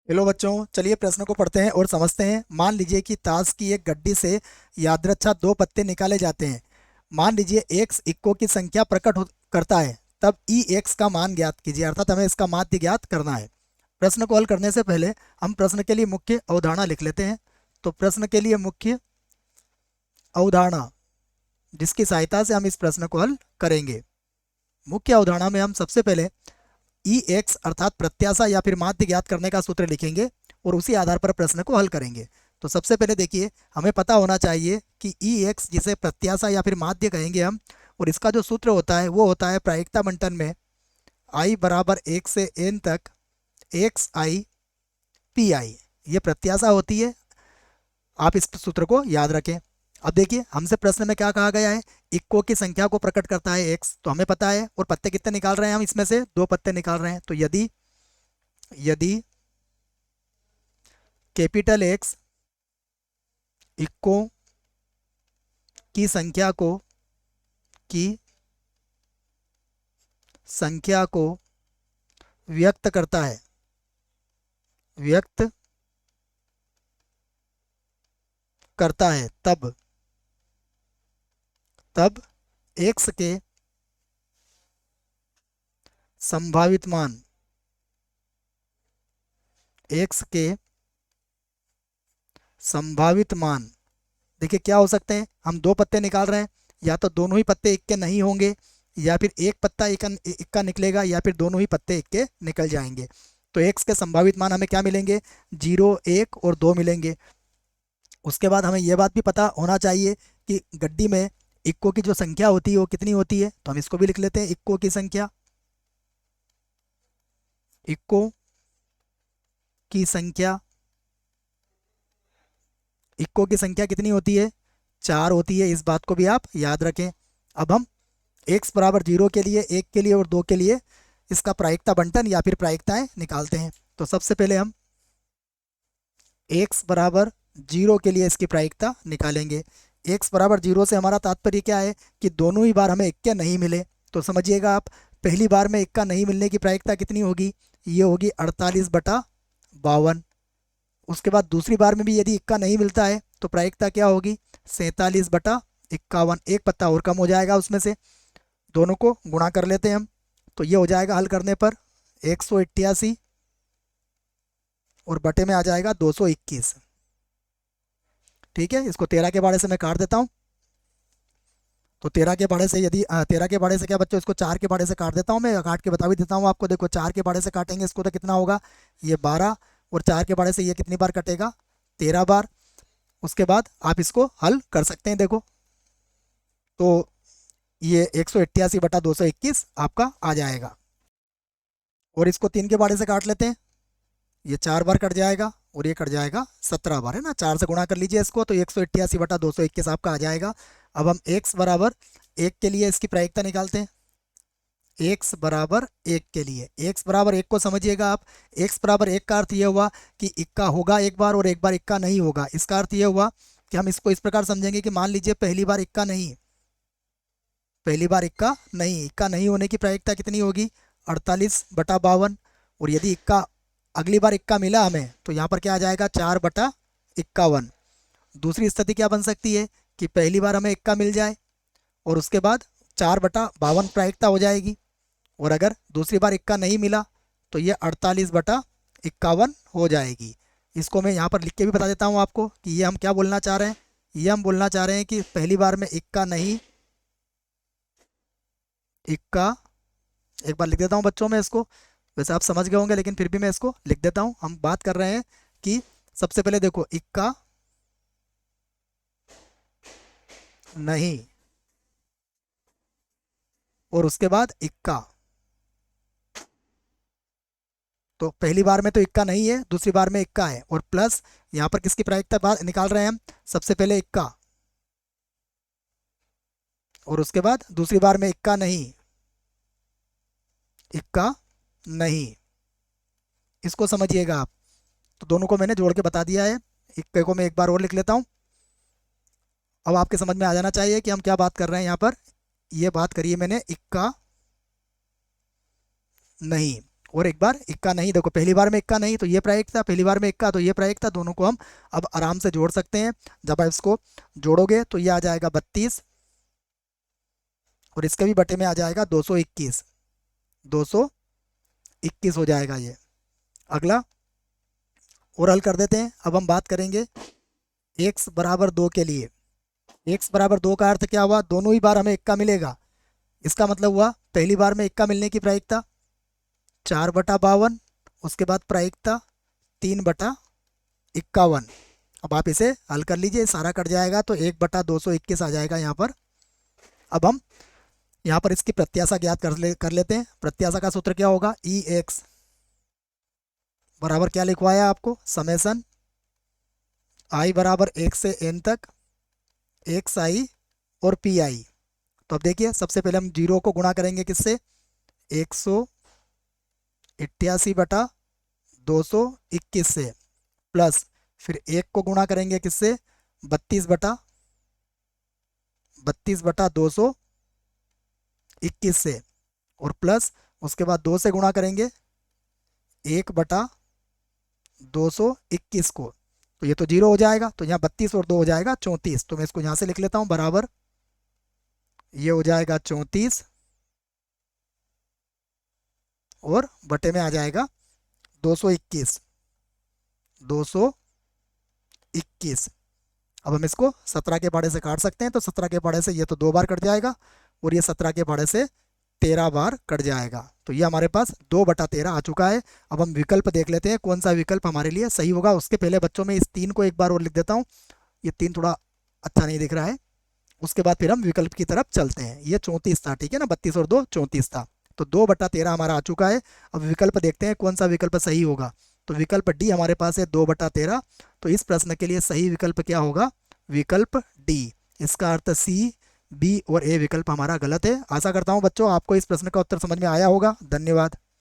Hello बच्चों, चलिए प्रश्न को पढ़ते हैं और समझते हैं। मान लीजिए कि ताश की एक गड्डी से यादृच्छा दो पत्ते निकाले जाते हैं। मान लीजिए एक्स इक्को की संख्या करता है, तब ई एक्स का मान ज्ञात कीजिए, अर्थात हमें इसका माध्य ज्ञात करना है। प्रश्न को हल करने से पहले हम प्रश्न के लिए मुख्य अवधारणा लिख लेते हैं। तो प्रश्न के लिए मुख्य अवधारणा, जिसकी सहायता से हम इस प्रश्न को हल करेंगे। मुख्य अवधारणा में हम सबसे पहले ई एक्स अर्थात प्रत्याशा या फिर माध्य ज्ञात करने का सूत्र लिखेंगे और उसी आधार पर प्रश्न को हल करेंगे। तो सबसे पहले देखिए, हमें पता होना चाहिए कि ई एक्स, जिसे प्रत्याशा या फिर माध्य कहेंगे हम, और इसका जो सूत्र होता है वो होता है प्रायिकता बंटन में आई बराबर 1 से n तक एक्स आई पी आई। ये प्रत्याशा होती है, आप इस सूत्र को याद रखें। अब देखिए, हमसे प्रश्न में क्या कहा गया है, इक्को की संख्या को प्रकट करता है एक्स, तो हमें पता है। और पत्ते कितने निकाल रहे हैं हम, इसमें से दो पत्ते निकाल रहे हैं। तो यदि यदि कैपिटल एक्स इक्को की की संख्या को व्यक्त करता है, व्यक्त करता है, तब तब एक्स के संभावित मान, एक्स के संभावित मान देखिए क्या हो सकते हैं। हम दो पत्ते निकाल रहे हैं, या तो दोनों ही पत्ते इक्के नहीं होंगे, या फिर एक पत्ता इक्का निकलेगा, या फिर दोनों ही पत्ते इक्के निकल जाएंगे। तो एक्स के संभावित मान हमें क्या मिलेंगे, 0, 1 और 2 मिलेंगे। उसके बाद हमें यह बात भी पता होना चाहिए कि गड्डी में इक्को की जो संख्या होती है वो कितनी होती है। तो हम इसको भी लिख लेते हैं, इक्को की संख्या। इक्को की संख्या इक्को की संख्या कितनी होती है, 4 होती है। इस बात को भी आप याद रखें। अब हम एक्स बराबर 0 के लिए, 1 के लिए और 2 के लिए इसका प्रायिकता बंटन या फिर प्रायिकताएं निकालते हैं। तो सबसे पहले हम एक्स बराबर 0 के लिए इसकी प्रायिकता निकालेंगे। एक्स बराबर 0 से हमारा तात्पर्य क्या है कि दोनों ही बार हमें इक्के नहीं मिले। तो समझिएगा आप, पहली बार में इक्का नहीं मिलने की प्रायिकता कितनी होगी, ये होगी 48/52। उसके बाद दूसरी बार में भी यदि इक्का नहीं मिलता है तो प्रायिकता क्या होगी, 47/51। एक पत्ता और कम हो जाएगा उसमें से, दोनों को गुणा कर लेते हैं हम। तो ये हो जाएगा हल करने पर 188, और बटे में आ जाएगा 221। ठीक है, इसको 13 के बाड़े से मैं काट देता हूँ। तो 13 के बाड़े से, यदि 13 के बाड़े से क्या बच्चों, इसको 4 के बाड़े से काट देता हूँ, मैं काट के बता भी देता हूँ आपको। देखो 4 के बाड़े से काटेंगे इसको तो कितना होगा, ये 12, और 4 के बाड़े से ये कितनी बार कटेगा, 13 बार। उसके बाद आप इसको हल कर सकते हैं। देखो तो ये 188/221 आपका आ जाएगा। और इसको 3 के बाड़े से काट लेते हैं, ये 4 बार कट जाएगा और ये कट जाएगा 17 बार, है ना। 4 से गुणा कर लीजिए इसको, तो 188/221 आपका आ जाएगा। अब हम एक्स बराबर 1 के लिए इसकी प्रायिकता निकालते हैं। एक्स बराबर 1 के लिए, एक्स बराबर 1 को समझिएगा आप। एक्स बराबर 1 का अर्थ ये हुआ कि इक्का होगा एक बार और एक बार इक्का नहीं होगा। इसका अर्थ ये हुआ कि हम इसको इस प्रकार समझेंगे कि मान लीजिए पहली बार इक्का नहीं, पहली बार इक्का नहीं होने की प्रायिकता कितनी होगी, 48/52। और यदि इक्का, अगली बार इक्का मिला हमें, तो यहाँ पर क्या आ जाएगा, 4/51। दूसरी स्थिति क्या बन सकती है कि पहली बार हमें इक्का मिल जाए और उसके बाद 4/52 प्रायिकता हो जाएगी। और अगर दूसरी बार इक्का नहीं मिला तो ये 48/51 हो जाएगी। इसको मैं यहाँ पर लिख के भी बता देता हूँ आपको कि ये हम क्या बोलना चाह रहे हैं। ये हम बोलना चाह रहे हैं कि पहली बार में इक्का नहीं, इक्का, एक बार लिख देता हूँ बच्चों में इसको, वैसे आप समझ गए होंगे लेकिन फिर भी मैं इसको लिख देता हूँ। हम बात कर रहे हैं कि सबसे पहले देखो, इक्का नहीं, और उसके बाद इक्का। तो पहली बार में तो इक्का नहीं है, दूसरी बार में इक्का है, और प्लस यहाँ पर किसकी प्रायिकता निकाल रहे हैं हम, सबसे पहले इक्का, और उसके बाद दूसरी बार में इक्का नहीं, इक्का नहीं। इसको समझिएगा आप। तो दोनों को मैंने जोड़ के बता दिया है। इक्के को मैं एक बार और लिख लेता हूँ। अब आपके समझ में आ जाना चाहिए कि हम क्या बात कर रहे हैं यहाँ पर। ये बात करी है मैंने इक्का नहीं, और एक बार इक्का नहीं। देखो पहली बार में इक्का नहीं तो ये प्रायिक था, पहली बार में इक्का तो ये प्रायिक था। दोनों को हम अब आराम से जोड़ सकते हैं। जब आप इसको जोड़ोगे तो ये आ जाएगा 32 और इसके भी बटे में आ जाएगा 221, 221 हो जाएगा ये। अगला और हल कर देते हैं। अब हम बात करेंगे x बराबर 2 के लिए। x बराबर 2 का अर्थ क्या हुआ, दोनों ही बार हमें इक्का मिलेगा। इसका मतलब हुआ पहली बार में इक्का मिलने की प्रायिकता 4/52, उसके बाद प्रायिकता 3/51। अब आप इसे हल कर लीजिए, सारा कट जाएगा तो 1/221 आ जाएगा यहाँ पर। अब हम यहाँ पर इसकी प्रत्याशा ज्ञात कर लेते हैं। प्रत्याशा का सूत्र क्या होगा, ई एक्स बराबर क्या लिखवाया आपको, समेसन आई बराबर 1 से n तक एक्स आई और पी आई। तो अब देखिए सबसे पहले हम 0 को गुणा करेंगे किससे, 188/221 से, प्लस फिर 1 को गुणा करेंगे किससे, 32/221 से, और प्लस उसके बाद 2 से गुणा करेंगे 1/221 को। तो ये तो 0 हो जाएगा, तो यहाँ 32 और 2 हो जाएगा 34। तो मैं इसको यहाँ से लिख लेता हूँ बराबर, ये हो जाएगा 34 और बटे में आ जाएगा 221, 221। अब हम इसको 17 के पहाड़े से काट सकते हैं। तो 17 के पहाड़े से ये तो 2 बार कट जाएगा और ये 17 के पहाड़े से 13 बार कट जाएगा। तो ये हमारे पास 2/13 आ चुका है। अब हम विकल्प देख लेते हैं कौन सा विकल्प हमारे लिए सही होगा। उसके पहले बच्चों में इस 3 को एक बार और लिख देता हूँ, ये 3 थोड़ा अच्छा नहीं दिख रहा है। उसके बाद फिर हम विकल्प की तरफ चलते हैं। ये 34 था, ठीक है ना, 32 और 2 34 था। तो 2/13 हमारा आ चुका है। अब विकल्प देखते हैं कौन सा विकल्प सही होगा। तो विकल्प डी हमारे पास है 2/13। तो इस प्रश्न के लिए सही विकल्प क्या होगा, विकल्प डी। इसका अर्थ सी, बी और ए विकल्प हमारा गलत है। आशा करता हूँ बच्चों आपको इस प्रश्न का उत्तर समझ में आया होगा। धन्यवाद।